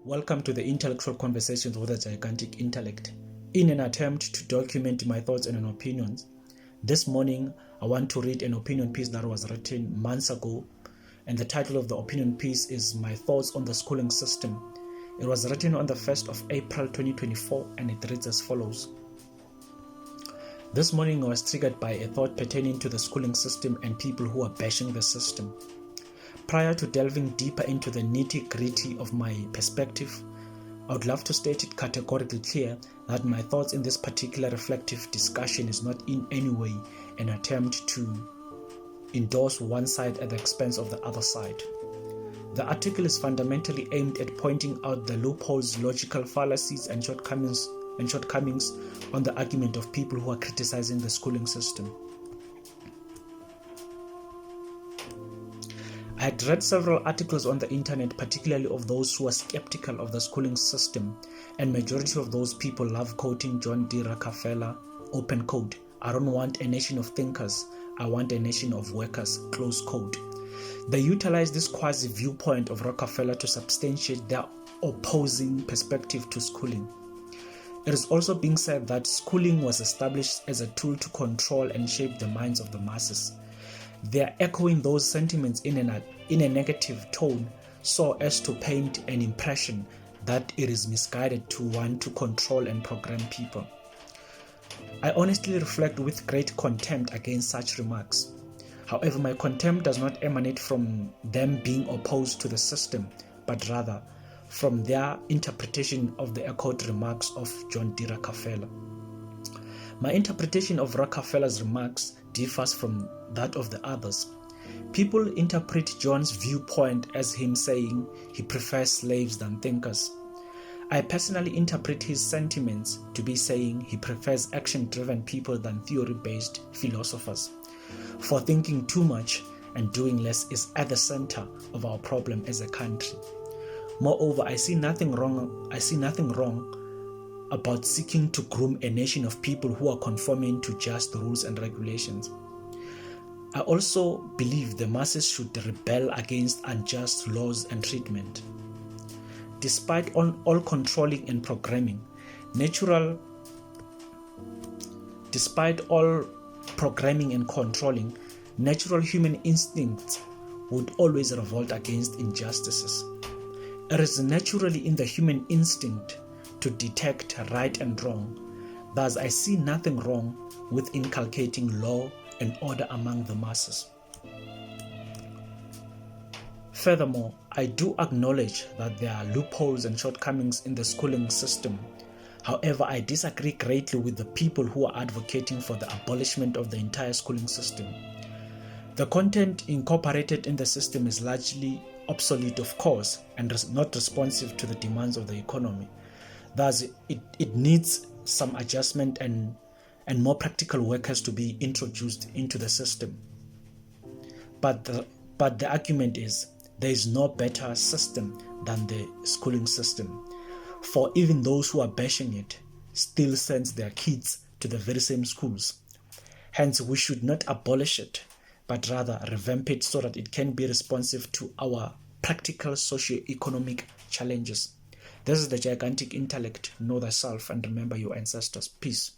Welcome to the Intellectual Conversations with a Gigantic Intellect. In an attempt to document my thoughts and opinions, this morning I want to read an opinion piece that was written months ago, and the title of the opinion piece is My Thoughts on the Schooling System. It was written on the 1st of April 2024, and it reads as follows. This morning I was triggered by a thought pertaining to the schooling system and people who are bashing the system. Prior to delving deeper into the nitty-gritty of my perspective, I would love to state it categorically clear that my thoughts in this particular reflective discussion is not in any way an attempt to endorse one side at the expense of the other side. The article is fundamentally aimed at pointing out the loopholes, logical fallacies, and shortcomings on the argument of people who are criticizing the schooling system. I had read several articles on the internet, particularly of those who are skeptical of the schooling system, and majority of those people love quoting John D. Rockefeller, open quote, "I don't want a nation of thinkers, I want a nation of workers," close quote. They utilize this quasi-viewpoint of Rockefeller to substantiate their opposing perspective to schooling. It is also being said that schooling was established as a tool to control and shape the minds of the masses. They are echoing those sentiments in a negative tone so as to paint an impression that it is misguided to want to control and program people. I honestly reflect with great contempt against such remarks. However, my contempt does not emanate from them being opposed to the system, but rather from their interpretation of the echoed remarks of John D. Rockefeller. My interpretation of Rockefeller's remarks differs from that of the others. People interpret John's viewpoint as him saying he prefers slaves than thinkers. I personally interpret his sentiments to be saying he prefers action-driven people than theory-based philosophers. For thinking too much and doing less is at the center of our problem as a country. Moreover, I see nothing wrong about seeking to groom a nation of people who are conforming to just rules and regulations. I also believe the masses should rebel against unjust laws and treatment. Despite all controlling and programming, natural human instincts would always revolt against injustices. It is naturally in the human instinct to detect right and wrong. Thus, I see nothing wrong with inculcating law and order among the masses. Furthermore, I do acknowledge that there are loopholes and shortcomings in the schooling system. However, I disagree greatly with the people who are advocating for the abolishment of the entire schooling system. The content incorporated in the system is largely obsolete, of course, and not responsive to the demands of the economy. Thus, it needs some adjustment and more practical workers to be introduced into the system. But the argument is there is no better system than the schooling system. For even those who are bashing it still send their kids to the very same schools. Hence, we should not abolish it, but rather revamp it so that it can be responsive to our practical socio-economic challenges. This is the Gigantic Intellect. Know thyself and remember your ancestors. Peace.